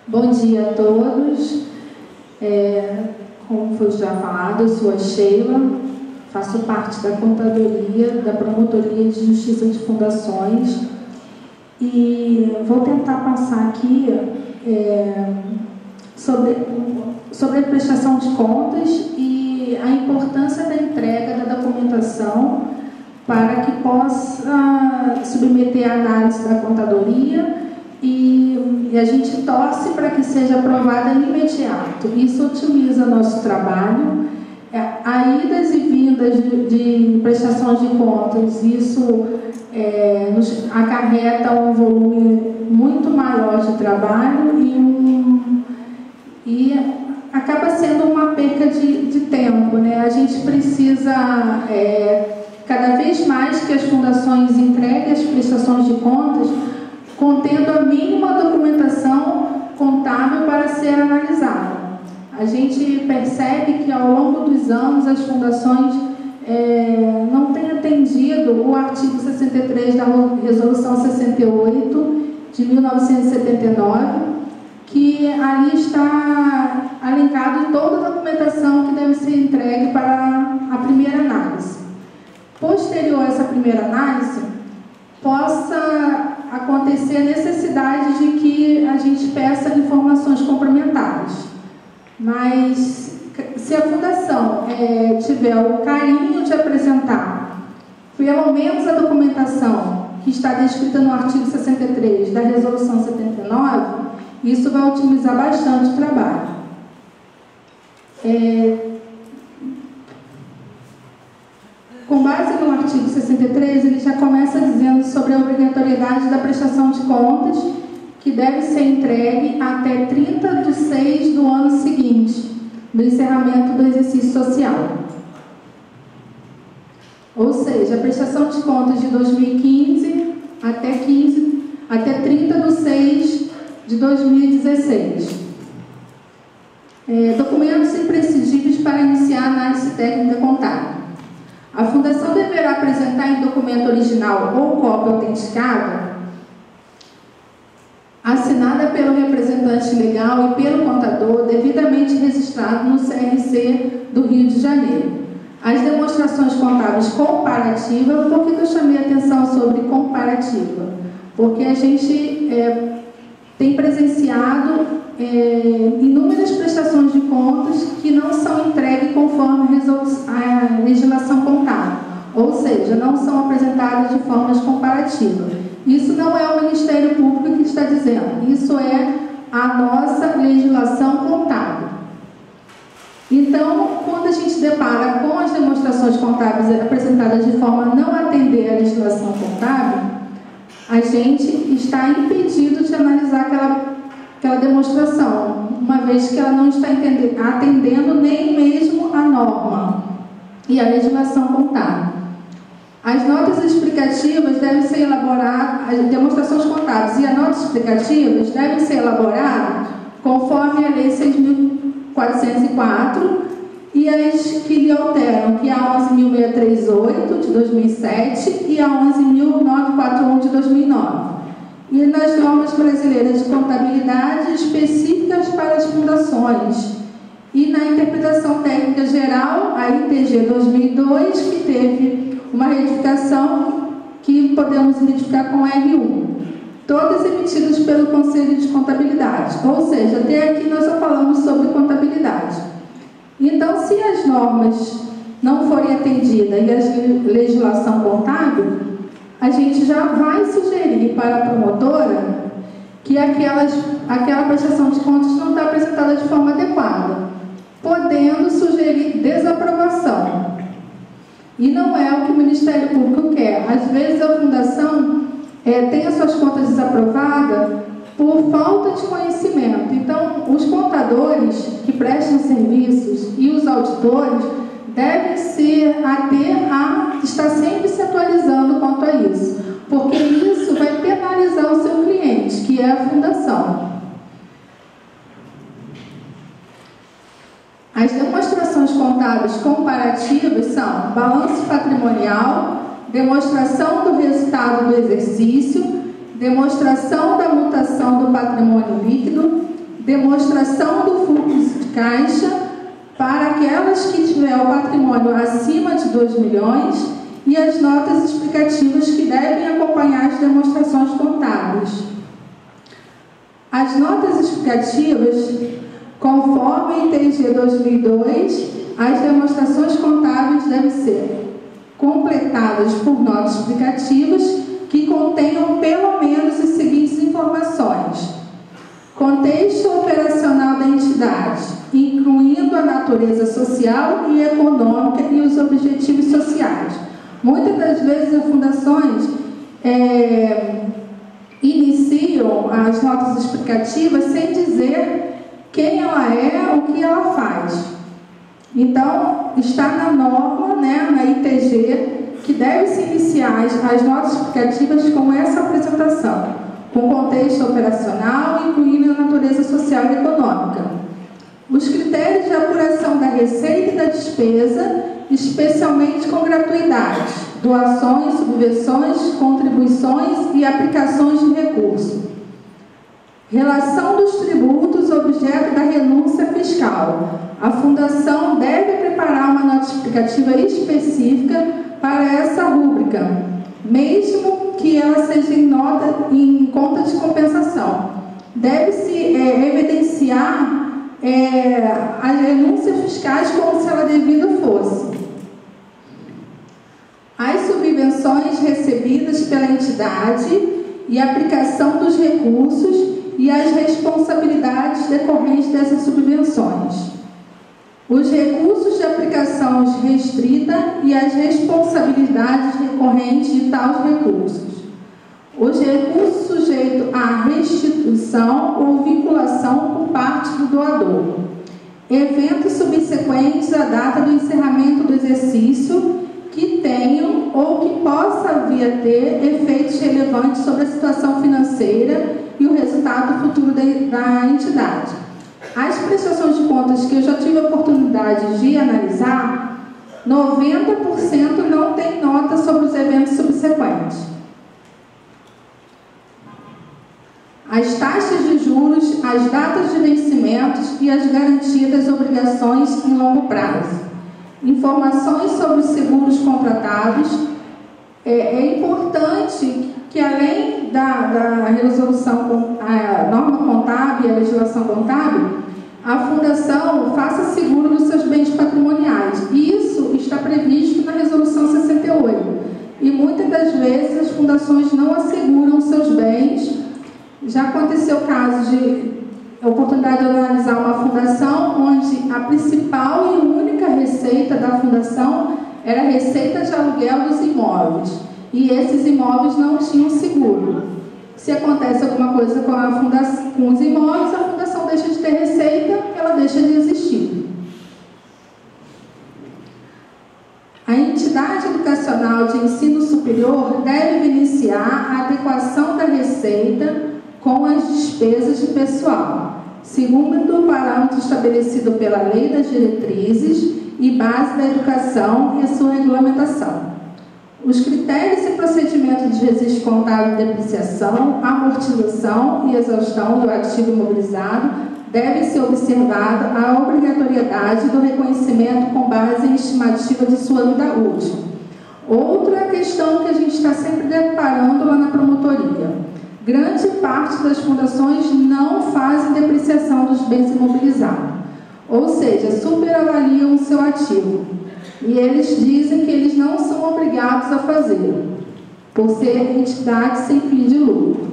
Bom dia a todos. Como foi já falado, eu sou a Sheila, faço parte da contadoria da Promotoria de Justiça de Fundações e vou tentar passar aqui sobre a prestação de contas e a importância da entrega da documentação para que possa submeter a análise da contadoria e a gente torce para que seja aprovada de imediato. Isso otimiza nosso trabalho. A idas e vindas de prestações de contas, isso nos acarreta um volume muito maior de trabalho e acaba sendo uma perca de tempo, né? A gente precisa cada vez mais que as fundações entreguem as prestações de contas contendo a mínima documentação contábil para ser analisada. A gente percebe que ao longo dos anos as fundações não têm atendido o artigo 63 da Resolução 68 de 1979, que ali está alencado toda a documentação que deve ser entregue para a primeira análise. Posterior a essa primeira análise, possa acontecer a necessidade de que a gente peça informações complementares. Mas se a fundação tiver o carinho de apresentar pelo menos a documentação que está descrita no artigo 63 da Resolução 79, isso vai otimizar bastante o trabalho. Com base no artigo 63, ele já começa dizendo sobre a obrigatoriedade da prestação de contas, que deve ser entregue até 30/6 do ano seguinte, do encerramento do exercício social. Ou seja, a prestação de contas de 2015 até 30/6 de 2016. Documentos imprescindíveis para iniciar a análise técnica contábil. A Fundação deverá apresentar em documento original ou cópia autenticada, assinada pelo representante legal e pelo contador, devidamente registrado no CRC do Rio de Janeiro. As demonstrações contábeis comparativas, por que eu chamei a atenção sobre comparativa? Porque a gente tem presenciado inúmeras prestações de contas que não são entregues conforme a legislação contábil, ou seja, não são apresentadas de formas comparativas. Isso não é o Ministério Público que está dizendo, isso é a nossa legislação contábil. Então, quando a gente depara com as demonstrações contábeis apresentadas de forma a não atender a legislação contábil, a gente está impedido de analisar aquela demonstração, uma vez que ela não está atendendo nem mesmo a norma e a legislação contábil. As notas explicativas devem ser elaboradas, as demonstrações contábeis e as notas explicativas devem ser elaboradas conforme a Lei 6.404 e as que lhe alteram, que é a 11.638 de 2007 e a 11.941 de 2009. E nas normas brasileiras de contabilidade específicas para as fundações. E na interpretação técnica geral, a ITG 2002, que teve uma retificação que podemos identificar com R1. Todas emitidas pelo Conselho de Contabilidade. Ou seja, até aqui nós só falamos sobre contabilidade. Então, se as normas não forem atendidas e a legislação contábil, a gente já vai sugerir para a promotora que aquela prestação de contas não está apresentada de forma adequada, podendo sugerir desaprovação. E não é o que o Ministério Público quer. Às vezes a Fundação tem as suas contas desaprovadas por falta de conhecimento. Então, os contadores que prestam serviços e os auditores devem se ater a estar sempre se atualizando quanto a isso, porque isso vai penalizar o seu cliente, que é a fundação. As demonstrações contábeis comparativas são balanço patrimonial, demonstração do resultado do exercício, demonstração da mutação do patrimônio líquido, demonstração do fluxo de caixa para aquelas que tiver o patrimônio acima de 2 milhões e as notas explicativas que devem acompanhar as demonstrações contábeis. As notas explicativas, conforme a ITG 2002, as demonstrações contábeis devem ser completadas por notas explicativas que contenham pelo menos as seguintes informações: contexto operacional da entidade, incluindo a natureza social e econômica e os objetivos sociais. Muitas das vezes as fundações iniciam as notas explicativas sem dizer quem ela é, o que ela faz. Então, está na norma, na ITG, que deve-se iniciar as notas explicativas com essa apresentação, com contexto operacional, incluindo a natureza social e econômica. Os critérios de apuração da receita e da despesa, especialmente com gratuidade, doações, subvenções, contribuições e aplicações de recurso. Relação dos tributos objeto da renúncia fiscal. A Fundação deve preparar uma nota explicativa específica para essa rúbrica, mesmo que ela seja em conta de compensação. Deve-se evidenciar as renúncias fiscais como se ela devida fosse. As subvenções recebidas pela entidade e a aplicação dos recursos e as responsabilidades decorrentes dessas subvenções. Os recursos de aplicação restrita e as responsabilidades decorrentes de tais recursos. Os recursos sujeitos à restituição ou vinculação por parte do doador. Eventos subsequentes à data do encerramento do exercício que tenham ou que possa vir a ter efeitos relevantes sobre a situação financeira e o resultado futuro da entidade. As prestações de contas que eu já tive a oportunidade de analisar, 90% não tem nota sobre os eventos subsequentes. As taxas de juros, as datas de vencimentos e as garantias das obrigações em longo prazo. Informações sobre os seguros contratados. É importante que, além da resolução, a norma contábil e a legislação contábil, a Fundação faça seguro dos seus bens patrimoniais. Isso está previsto na Resolução 68. E muitas das vezes as fundações não asseguram seus bens. Já aconteceu o caso de oportunidade de analisar uma fundação onde a principal e única receita da fundação era a receita de aluguel dos imóveis. E esses imóveis não tinham seguro. Se acontece alguma coisa com os imóveis, a fundação deixa de ter receita, ela deixa de existir. A entidade educacional de ensino superior deve iniciar a adequação da receita com as despesas de pessoal, segundo o parâmetro estabelecido pela Lei das Diretrizes e Base da Educação e a sua regulamentação. Os critérios e procedimentos de registro contábil de depreciação, amortização e exaustão do ativo imobilizado devem ser observada a obrigatoriedade do reconhecimento com base em estimativa de sua vida útil. Outra questão que a gente está sempre deparando lá na promotoria. Grande parte das fundações não fazem depreciação dos bens imobilizados, ou seja, superavaliam o seu ativo. E eles dizem que eles não são obrigados a fazer, por ser entidade sem fim de lucro.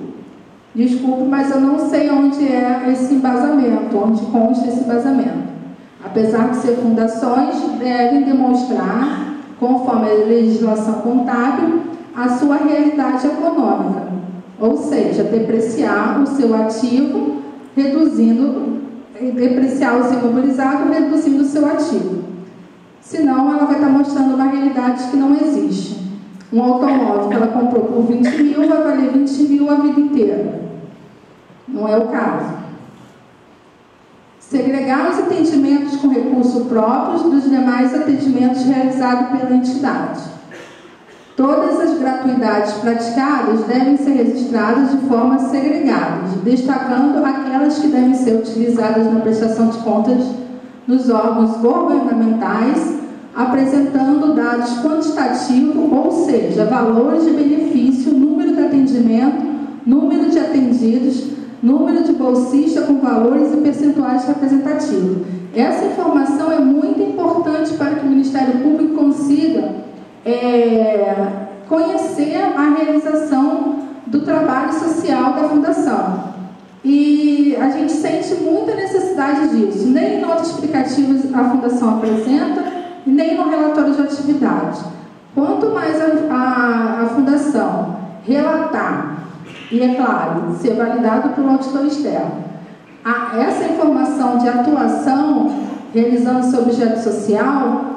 Desculpe, mas eu não sei onde é esse embasamento, onde consta esse embasamento. Apesar de ser fundações, devem demonstrar, conforme a legislação contábil, a sua realidade econômica, ou seja, depreciar o seu ativo, depreciar o seu imobilizado, reduzindo o seu ativo. Senão, ela vai estar mostrando uma realidade que não existe. Um automóvel que ela comprou por 20 mil vai valer 20 mil a vida inteira. Não é o caso. Segregar os atendimentos com recursos próprios dos demais atendimentos realizados pela entidade. Todas as gratuidades praticadas devem ser registradas de forma segregada, destacando aquelas que devem ser utilizadas na prestação de contas nos órgãos governamentais, apresentando dados quantitativos, ou seja, valores de benefício, número de atendimento, número de atendidos, número de bolsistas com valores e percentuais representativos. Essa informação é muito importante para que o Ministério Público consiga conhecer a realização do trabalho social da Fundação. E a gente sente muita necessidade disso. Nem em notas explicativas a Fundação apresenta, e nem no relatório de atividade. Quanto mais a Fundação relatar, e é claro, ser validado pelo auditor externo, essa informação de atuação realizando seu objeto social,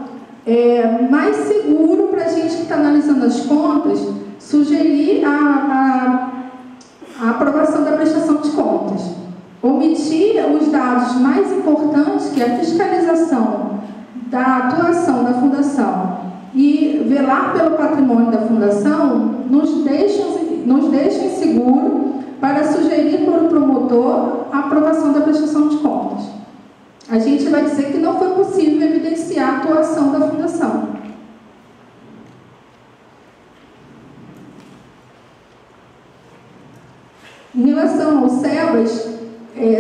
é mais seguro para a gente que está analisando as contas sugerir a aprovação da prestação de contas. Omitir os dados mais importantes, que é a fiscalização da atuação da Fundação e velar pelo patrimônio da Fundação, nos deixa inseguro para sugerir para o promotor a aprovação da prestação de contas. A gente vai dizer que não foi possível evidenciar a atuação da Fundação. Em relação ao SEBAS,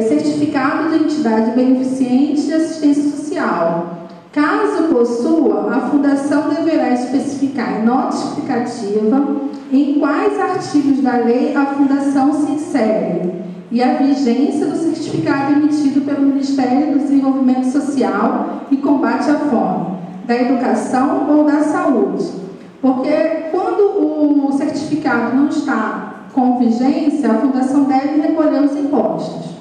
Certificado de Entidade Beneficente de Assistência Social. Caso possua, a Fundação deverá especificar em nota explicativa em quais artigos da lei a Fundação se insere e a vigência do certificado emitido pelo Ministério do Desenvolvimento Social e Combate à Fome, da Educação ou da Saúde. Porque quando o certificado não está com vigência, a Fundação deve recolher os impostos.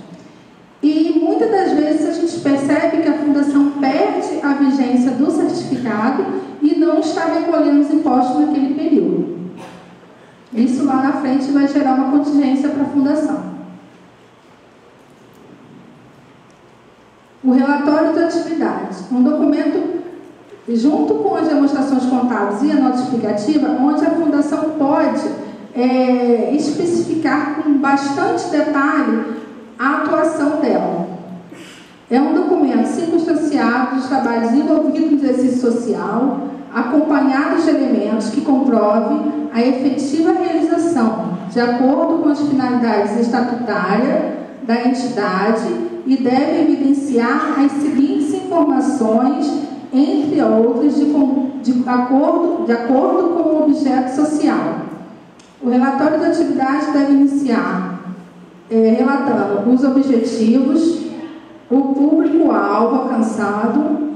E muitas das vezes a gente percebe que a Fundação perde a vigência do certificado e não está recolhendo os impostos naquele período. Isso lá na frente vai gerar uma contingência para a Fundação. O relatório de atividades, um documento junto com as demonstrações contábeis e a nota explicativa, onde a Fundação pode especificar com bastante detalhe a atuação dela. É um documento circunstanciado dos trabalhos envolvidos no exercício social, acompanhado de elementos que comprovem a efetiva realização, de acordo com as finalidades estatutárias da entidade, e deve evidenciar as seguintes informações, entre outras, de acordo com o objeto social. O relatório de atividade deve iniciar relatando os objetivos, o público-alvo alcançado,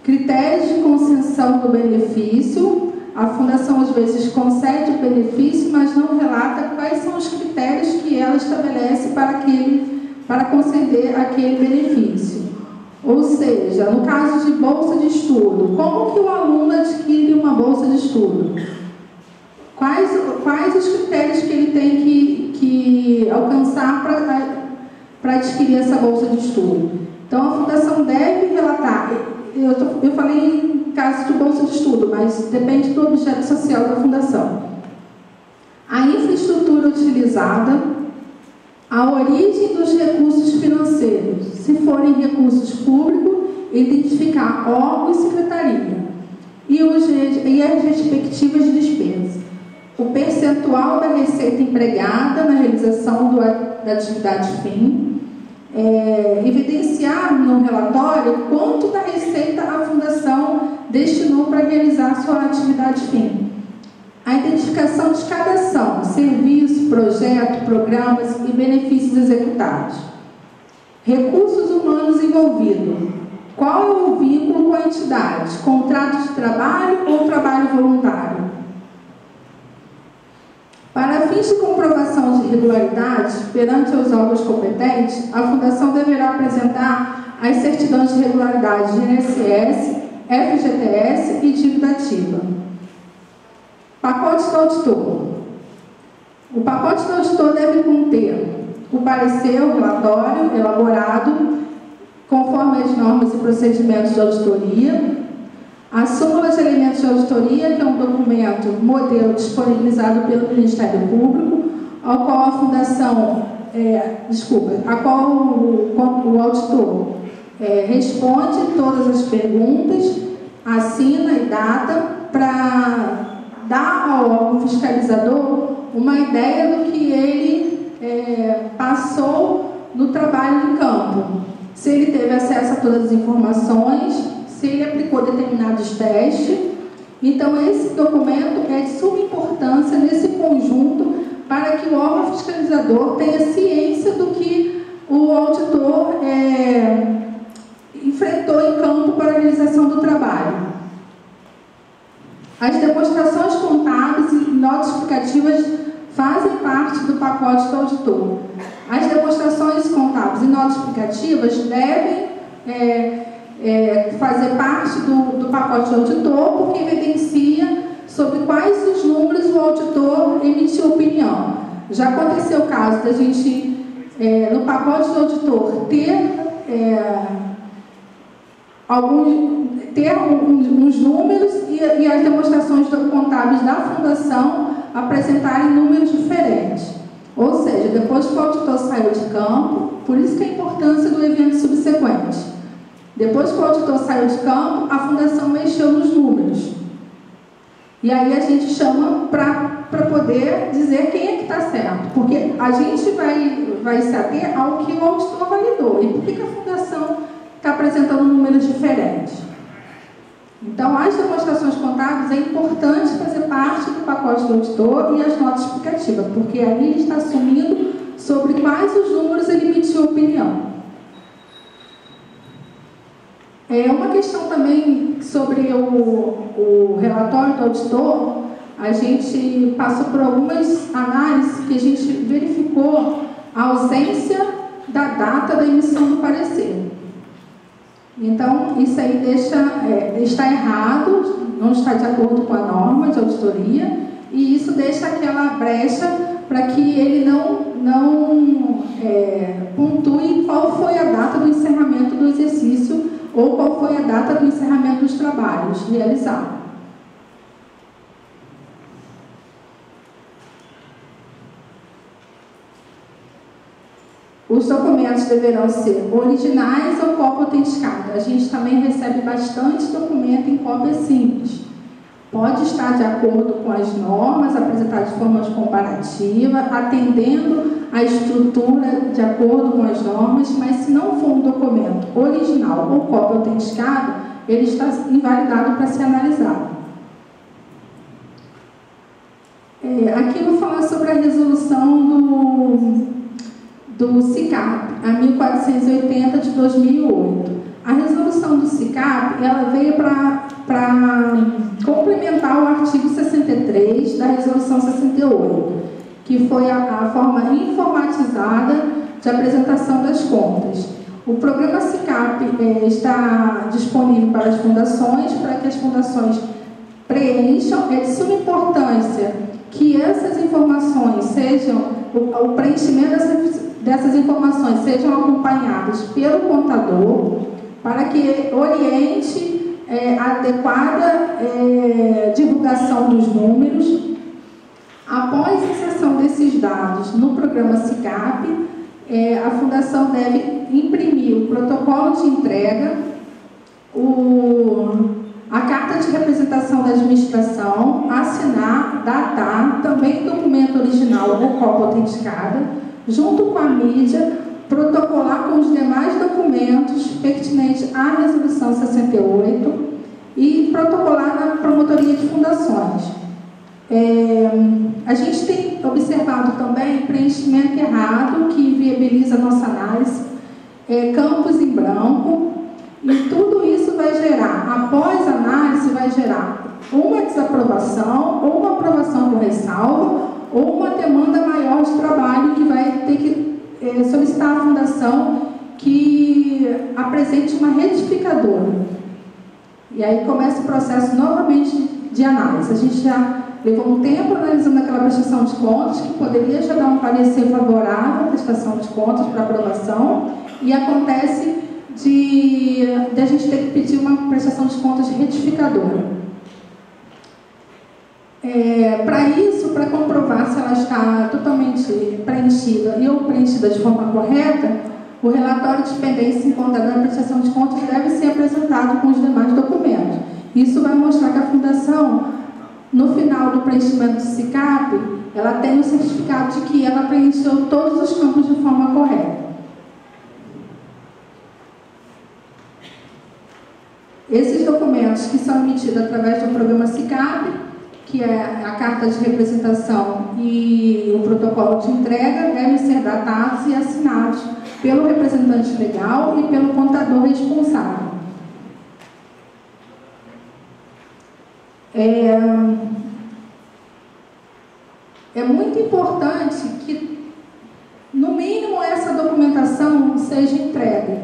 critérios de concessão do benefício. A Fundação às vezes concede o benefício, mas não relata quais são os critérios que ela estabelece para conceder aquele benefício. Ou seja, no caso de bolsa de estudo, como que o aluno adquire uma bolsa de estudo? Quais os critérios que ele tem que alcançar para adquirir essa bolsa de estudo? Então, a Fundação deve relatar. Eu falei em caso de bolsa de estudo, mas depende do objeto social da Fundação. A infraestrutura utilizada, a origem dos recursos financeiros, se forem recursos públicos, identificar órgão e secretaria, e as respectivas despesas. O percentual da receita empregada na realização da atividade fim, evidenciar no relatório quanto da receita a Fundação destinou para realizar a sua atividade fim. A identificação de cada ação, serviço, projeto, programas e benefícios executados. Recursos humanos envolvidos. Qual é o vínculo com a entidade? Contrato de trabalho ou trabalho voluntário? Para fins de comprovação de regularidade perante os órgãos competentes, a Fundação deverá apresentar as certidões de regularidade de INSS, FGTS e dívida ativa. Pacote do auditor. O pacote do auditor deve conter o parecer, o relatório elaborado conforme as normas e procedimentos de auditoria, A súmula de elementos de auditoria, que é um documento modelo disponibilizado pelo Ministério Público, ao qual a Fundação, a qual o auditor responde todas as perguntas, assina e data, para dar ao órgão fiscalizador uma ideia do que ele passou no trabalho de campo. Se ele teve acesso a todas as informações, se ele aplicou determinados testes. Então, esse documento é de suma importância nesse conjunto para que o órgão fiscalizador tenha ciência do que o auditor enfrentou em campo para a realização do trabalho. As demonstrações contábeis e notas explicativas fazem parte do pacote do auditor. As demonstrações contábeis e notas explicativas devem fazer parte do pacote do auditor, porque evidencia sobre quais os números o auditor emitiu opinião. Já aconteceu o caso da gente, no pacote do auditor, ter uns números e as demonstrações contábeis da Fundação apresentarem números diferentes. Ou seja, depois que o auditor saiu de campo, por isso que a importância do evento subsequente. Depois que o auditor saiu de campo, a Fundação mexeu nos números. E aí a gente chama para poder dizer quem é que está certo. Porque a gente vai se ater ao que o auditor validou. E por que a Fundação está apresentando números diferentes? Então, as demonstrações contábeis é importante fazer parte do pacote do auditor e as notas explicativas, porque ali ele está assumindo sobre quais os números ele emitiu opinião. Uma questão também sobre o relatório do auditor, a gente passou por algumas análises que a gente verificou a ausência da data da emissão do parecer. Então, isso aí está errado, não está de acordo com a norma de auditoria, e isso deixa aquela brecha para que ele não pontue qual foi a data do encerramento do exercício ou qual foi a data do encerramento dos trabalhos realizados. Os documentos deverão ser originais ou cópia autenticada. A gente também recebe bastante documento em cópia simples. Pode estar de acordo com as normas, apresentar de forma comparativa, atendendo a estrutura de acordo com as normas, mas se não for um documento original ou cópia autenticada, ele está invalidado para ser analisado. Aqui eu vou falar sobre a resolução do SICAP, a 1480 de 2008. A resolução do SICAP, ela veio para complementar o artigo 63 da resolução 68, que foi a forma informatizada de apresentação das contas. O programa SICAP está disponível para as fundações, para que as fundações preencham. É de suma importância que essas informações sejam, o preenchimento dessas informações sejam acompanhadas pelo contador, para que oriente a adequada divulgação dos números. Após a inserção desses dados no programa SICAP, a Fundação deve imprimir o protocolo de entrega, a carta de representação da administração, assinar, datar, também documento original ou cópia autenticada, junto com a mídia, protocolar com os demais documentos pertinentes à resolução 68 e protocolar na promotoria de fundações. A gente tem observado também preenchimento errado, que inviabiliza a nossa análise, campos em branco, e tudo isso vai gerar, após a análise, vai gerar uma desaprovação, ou uma aprovação com ressalva, ou uma demanda maior de trabalho que vai ter que solicitar à Fundação que apresente uma retificadora. E aí começa o processo novamente de análise. A gente já levou um tempo analisando aquela prestação de contas, que poderia já dar um parecer favorável à prestação de contas para aprovação, e acontece de da gente ter que pedir uma prestação de contas retificadora. Para isso, para comprovar se ela está totalmente preenchida ou preenchida de forma correta, o relatório de pendência encontrado na prestação de contas deve ser apresentado com os demais documentos. Isso vai mostrar que a Fundação, no final do preenchimento do SICAP, ela tem o certificado de que ela preencheu todos os campos de forma correta. Esses documentos que são emitidos através do programa SICAP, que é a carta de representação e o protocolo de entrega, devem ser datados e assinados pelo representante legal e pelo contador responsável. É muito importante que, no mínimo, essa documentação seja entregue,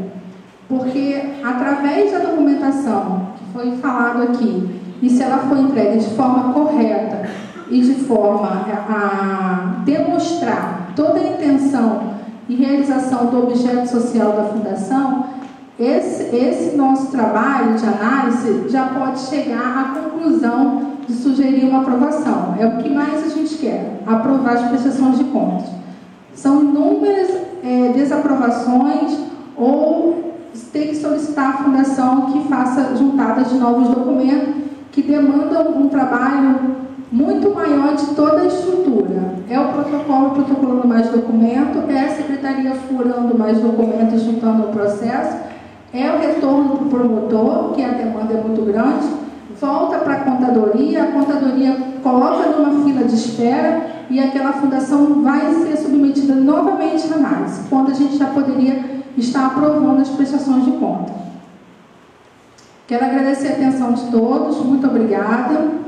porque através da documentação que foi falado aqui, e se ela for entregue de forma correta e de forma a demonstrar toda a intenção e realização do objeto social da Fundação, esse nosso trabalho de análise já pode chegar à conclusão de sugerir uma aprovação. É o que mais a gente quer, aprovar as prestações de contas. São inúmeras desaprovações ou ter que solicitar à Fundação que faça juntadas de novos documentos que demandam um trabalho muito maior de toda a estrutura. É o protocolo protocolando mais documento, é a secretaria furando mais documentos, juntando o processo, é o retorno para o promotor, que a demanda é muito grande, volta para a contadoria coloca numa fila de espera e aquela fundação vai ser submetida novamente à análise, quando a gente já poderia estar aprovando as prestações de conta. Quero agradecer a atenção de todos, muito obrigada.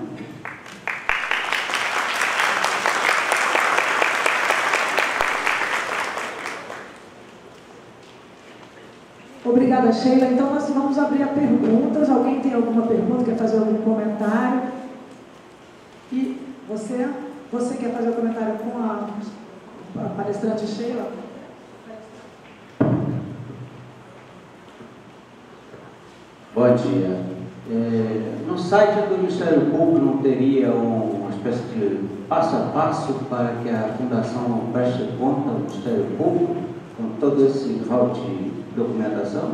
Obrigada, Sheila. Então, nós vamos abrir a perguntas. Alguém tem alguma pergunta, quer fazer algum comentário? E você quer fazer o comentário com a palestrante Sheila? Bom dia. No site do Ministério Público não teria uma espécie de passo a passo para que a Fundação preste conta ao Ministério Público com todo esse rol de documentação?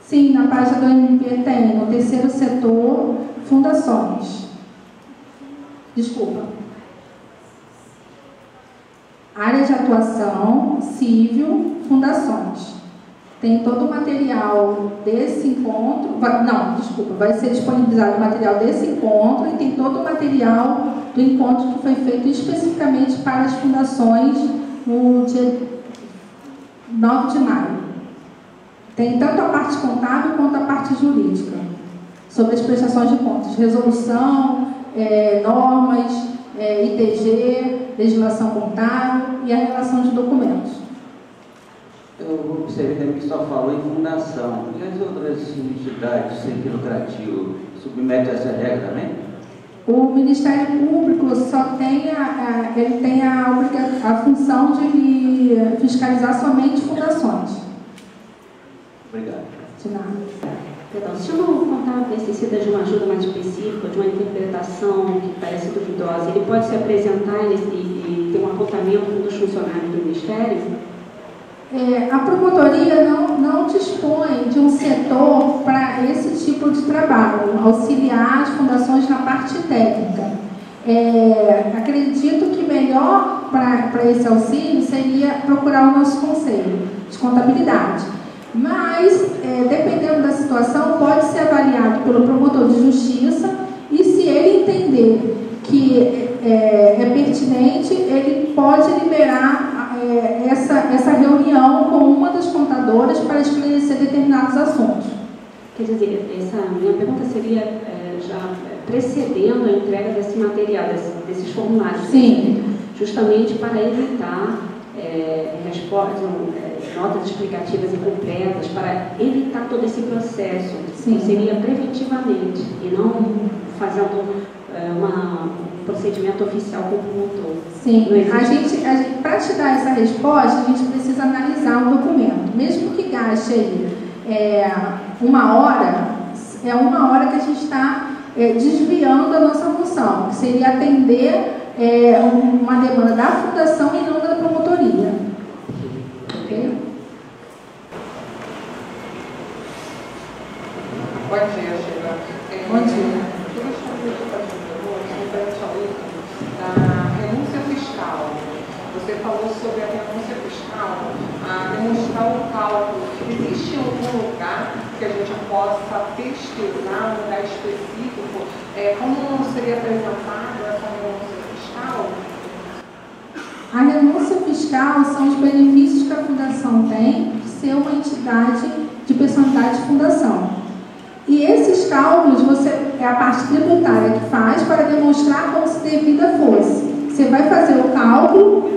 Sim, na página do MP tem, no terceiro setor, fundações. Desculpa. Área de atuação, civil, fundações. Tem todo o material desse encontro, vai ser disponibilizado o material desse encontro e tem todo o material do encontro que foi feito especificamente para as fundações no dia 9 de maio. Tem tanto a parte contábil quanto a parte jurídica, sobre as prestações de contas, resolução, normas, ITG, legislação contábil e a relação de documentos. Eu observei também que só falou em fundação. E as outras entidades sem fim lucrativo submetem essa regra também? O Ministério Público só tem a função de fiscalizar somente fundações. Obrigado. De nada. Perdão, se o contábil necessita de uma ajuda mais específica, de uma interpretação que parece duvidosa, ele pode se apresentar e ter um apontamento dos funcionários do Ministério? A promotoria não dispõe de um setor para esse tipo de trabalho, auxiliar as fundações na parte técnica. Acredito que melhor para esse auxílio seria procurar o nosso conselho de contabilidade. Mas, dependendo da situação, pode ser avaliado pelo promotor de justiça e, se ele entender que é pertinente, ele pode liberar essa reunião com uma das contadoras para esclarecer determinados assuntos. Quer dizer, essa minha pergunta seria já precedendo a entrega desse material, desses formulários. Sim. Justamente para evitar respostas, notas explicativas incompletas, para evitar todo esse processo. Sim. Então, seria preventivamente e não fazendo um procedimento oficial com o promotor. Sim, para te dar essa resposta, a gente precisa analisar o documento. Mesmo que gaste aí 1 hora, é 1 hora que a gente está desviando a nossa função, que seria atender uma demanda da fundação e não da promotoria. Ok? Bom dia, Sheila. Bom dia. Eu gostaria de fazer da renúncia fiscal. Você falou sobre a renúncia fiscal, a demonstrar o cálculo. Existe algum lugar que a gente possa pesquisar, um lugar específico, como seria apresentada essa renúncia fiscal? A renúncia fiscal são os benefícios que a fundação tem de ser uma entidade de personalidade de fundação. E esses cálculos, é a parte tributária que faz para demonstrar como se devida fosse. Você vai fazer o cálculo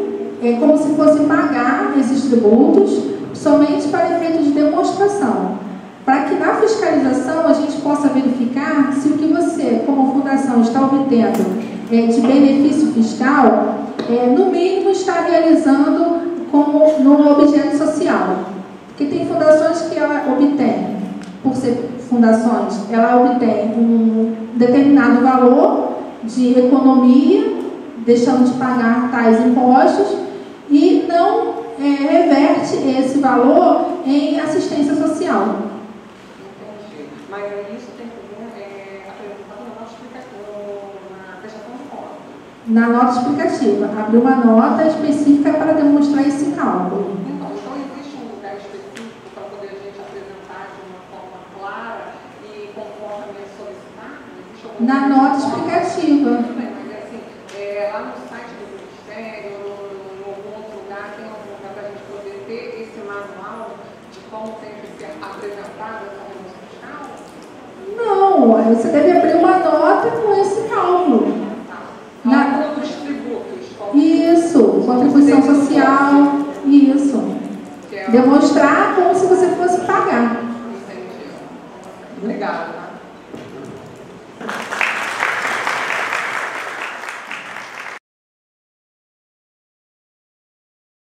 como se fosse pagar esses tributos somente para efeito de demonstração. Para que na fiscalização a gente possa verificar se o que você, como fundação, está obtendo de benefício fiscal, no mínimo está realizando como no objeto social. Porque tem fundações que ela obtém, por ser fundações, ela obtém um determinado valor de economia, deixando de pagar tais impostos, e não reverte esse valor em assistência social. Entendi. Mas isso tem que ser apresentado na nota explicativa, na prestação de conta. Na nota explicativa, abrir uma nota específica para demonstrar esse cálculo. Então existe um lugar específico para poder a gente apresentar de uma forma clara e conforme solicitar? Na nota explicativa. Tudo bem, mas assim, lá no site do Ministério, em algum outro lugar, tem algum lugar para a gente poder ter esse manual de como tem que ser apresentada essa renúncia fiscal? Não, você deve abrir uma nota com esse cálculo. Cálculo dos tributos. Isso, contribuição social, isso. Demonstrar como se você fosse pagar. Entendi. Obrigada.